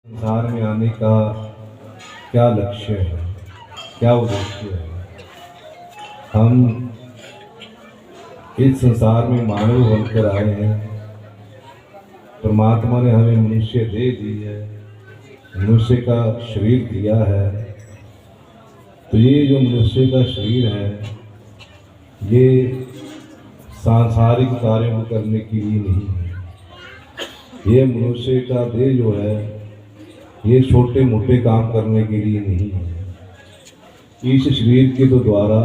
संसार में आने का क्या लक्ष्य है, क्या उद्देश्य है। हम इस संसार में मानव बनकर आए हैं। परमात्मा ने हमें मनुष्य दे दी है, मनुष्य का शरीर दिया है। तो ये जो मनुष्य का शरीर है, ये सांसारिक कार्यों को करने के लिए नहीं है। ये मनुष्य का देह जो है, ये छोटे मोटे काम करने के लिए नहीं है। इस शरीर के तो द्वारा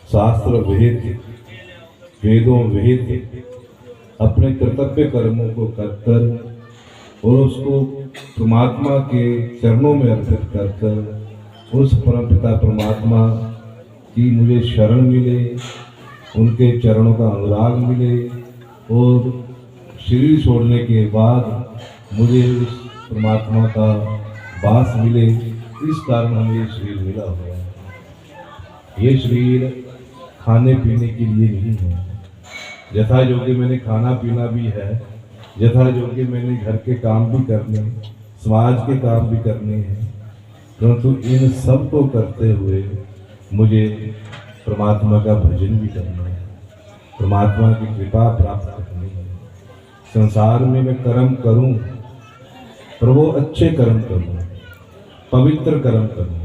शास्त्र वेद, वेदों वेद अपने कर्तव्य कर्मों को कर और उसको परमात्मा के चरणों में अर्पित कर उस परमपिता परमात्मा की मुझे शरण मिले, उनके चरणों का अनुराग मिले और शरीर छोड़ने के बाद मुझे उस परमात्मा का वास मिले। इस कारण हमें ये शरीर मिला हुआ है। ये शरीर खाने पीने के लिए नहीं है। यथा योग्य मैंने खाना पीना भी है, यथा योग्य मैंने घर के काम भी करने, समाज के काम भी करने हैं, परंतु इन सब को करते हुए मुझे परमात्मा का भजन भी करना है, परमात्मा की कृपा प्राप्त करनी है। संसार में मैं कर्म करूं, पर वो अच्छे कर्म करूं, पवित्र कर्म करूं।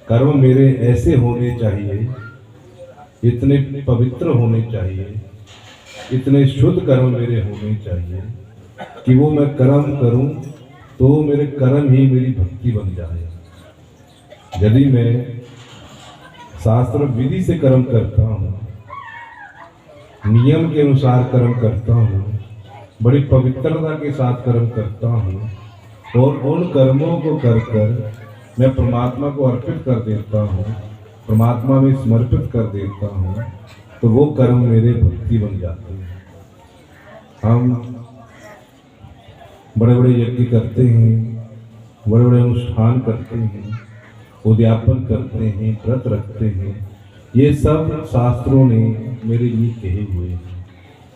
कर्म मेरे ऐसे होने चाहिए, इतने पवित्र होने चाहिए, इतने शुद्ध कर्म मेरे होने चाहिए कि वो मैं कर्म करूं तो मेरे कर्म ही मेरी भक्ति बन जाए। यदि मैं शास्त्र विधि से कर्म करता हूं, नियम के अनुसार कर्म करता हूं, बड़ी पवित्रता के साथ कर्म करता हूँ और उन कर्मों को कर कर मैं परमात्मा को अर्पित कर देता हूँ, परमात्मा में समर्पित कर देता हूँ, तो वो कर्म मेरे भक्ति बन जाते हैं। हम बड़े बड़े यज्ञ करते हैं, बड़े बड़े अनुष्ठान करते हैं, उद्यापन करते हैं, व्रत रखते हैं। ये सब शास्त्रों ने मेरे लिए कहे हुए हैं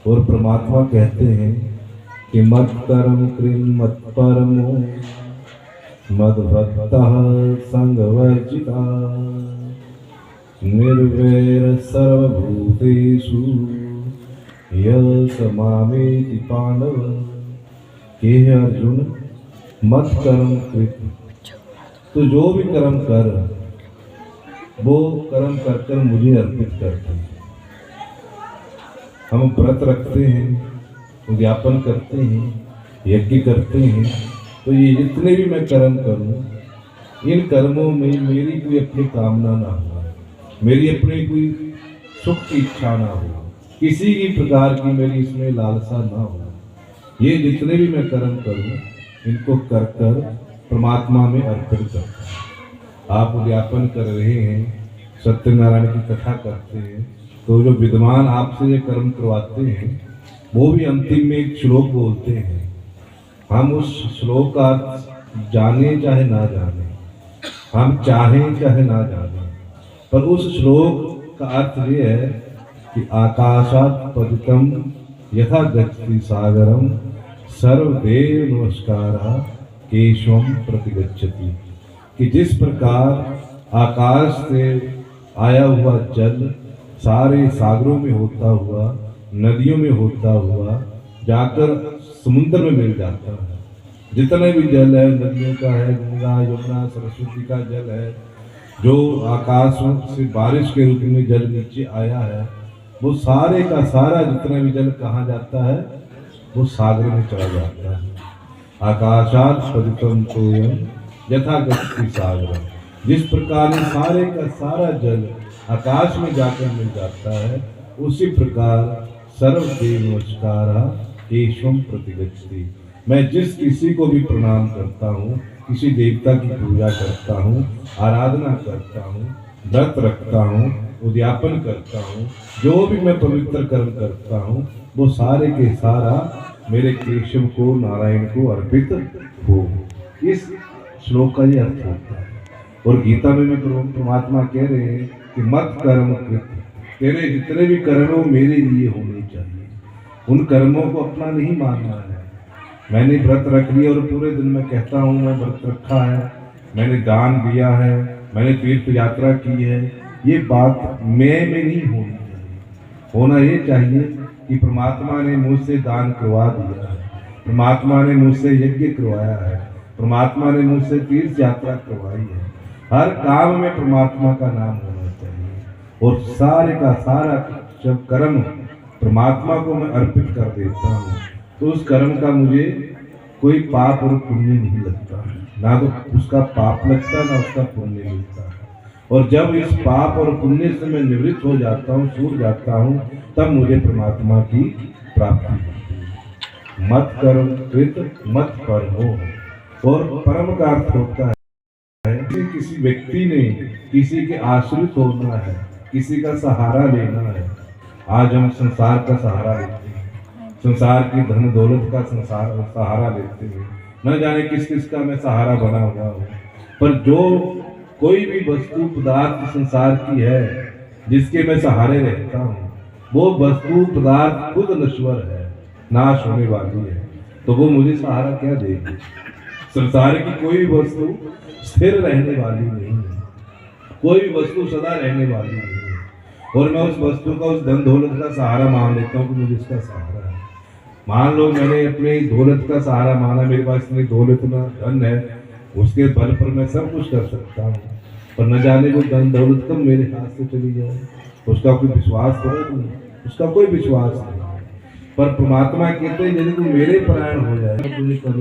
और परमात्मा कहते हैं कि मत कर्म कृन् मत परमो मद भक्तः संगवर्जिता निर्वैर सर्वभूतेषु यः स मामेति पांडव। के अर्जुन, मत कर्म कृत, तो जो भी कर्म कर वो कर्म कर कर मुझे अर्पित करते हैं। हम व्रत रखते हैं, उद्यापन करते हैं, यज्ञ करते हैं, तो ये जितने भी मैं कर्म करूं, इन कर्मों में मेरी कोई अपनी कामना ना हो, मेरी अपनी कोई सुख की इच्छा ना हो, किसी भी प्रकार की मेरी इसमें लालसा ना हो। ये जितने भी मैं कर्म करूं, इनको कर कर परमात्मा में अर्पित करता हूं। आप उद्यापन कर रहे हैं, सत्यनारायण की कथा करते हैं, तो जो विद्वान आपसे ये कर्म करवाते हैं वो भी अंतिम में एक श्लोक बोलते हैं। हम उस श्लोक का जाने चाहे ना जाने, हम चाहें चाहे ना जाने, पर उस श्लोक का अर्थ ये है कि आकाशात् पतितं यथा गच्छति सागरम सर्वदेव नमस्कारः केशवं प्रतिगच्छति। कि जिस प्रकार आकाश से आया हुआ जल सारे सागरों में होता हुआ, नदियों में होता हुआ जाकर समुद्र में मिल जाता है। जितने भी जल है, नदियों का है, गंगा यमुना सरस्वती का जल है, जो आकाश से बारिश के रूप में जल नीचे आया है, वो सारे का सारा जितना भी जल कहाँ जाता है, वो सागर में चला जाता है। आकाशात् पतितं तोयं यथा गच्छति सागरम। जिस प्रकार सारे का सारा जल आकाश में जाकर मिल जाता है, उसी प्रकार सर्वदेव नमस्कारः केशवं प्रतिगच्छति। मैं जिस किसी को भी प्रणाम करता हूँ, किसी देवता की पूजा करता हूँ, आराधना करता हूँ, व्रत रखता हूँ, उद्यापन करता हूँ, जो भी मैं पवित्र कर्म करता हूँ, वो सारे के सारा मेरे केशव को, नारायण को अर्पित हो। इस श्लोक का ये अर्थ होता है। और गीता में भी परमात्मा कह रहे हैं कि मत कर्म कृत, तेरे जितने भी कर्म मेरे लिए होने चाहिए। उन कर्मों को अपना नहीं मानना है, मैंने व्रत रख लिया और पूरे दिन मैं कहता हूँ मैं व्रत रखा है, मैंने दान दिया है, मैंने तीर्थ यात्रा की है, ये बात मैं में नहीं होनी चाहिए। होना ये चाहिए कि परमात्मा ने मुझसे दान करवा दिया है, परमात्मा ने मुझसे यज्ञ करवाया है, परमात्मा ने मुझसे तीर्थ यात्रा करवाई है। हर काम में परमात्मा का नाम होना चाहिए और सारे का सारा जब कर्म परमात्मा को मैं अर्पित कर देता हूँ तो उस कर्म का मुझे कोई पाप और पुण्य नहीं लगता, ना तो उसका पाप लगता ना उसका पुण्य मिलता है। और जब इस पाप और पुण्य से मैं निवृत्त हो जाता हूँ, छूट जाता हूँ, तब मुझे परमात्मा की प्राप्ति होती है। मत कर्म कृत मत परमो, और परम का अर्थ होता है किसी व्यक्ति ने किसी के आश्रित होना है, किसी का सहारा लेना है। आज हम संसार का सहारा लेते हैं, संसार की धन दौलत का सहारा लेते हैं, न जाने किस किस का मैं सहारा बना हुआ हूँ। पर जो कोई भी वस्तु पदार्थ संसार की है जिसके मैं सहारे रहता हूँ, वो वस्तु पदार्थ खुद नश्वर है, नाश होने वाली है, तो वो मुझे सहारा क्या देगी। संसार की कोई वस्तु स्थिर रहने वाली नहीं है, कोई भी वस्तु सदा रहने वाली नहीं है। और मैं उस वस्तु का, उस धन दौलत का सहारा मान लेता हूँ कि मुझे इसका सहारा है। मान लो मैंने अपनी दौलत का सहारा माना, मेरे पास इतनी दौलत ना धन है, उसके बल पर मैं सब कुछ कर सकता हूँ, पर न जाने वो धन दौलत कब मेरे हाथ से चली जाए, उसका कोई विश्वास तो नहीं, उसका कोई विश्वास नहीं। पर परमात्मा कहते हैं यदि तू मेरे परायण हो जाए तो तुझे कभी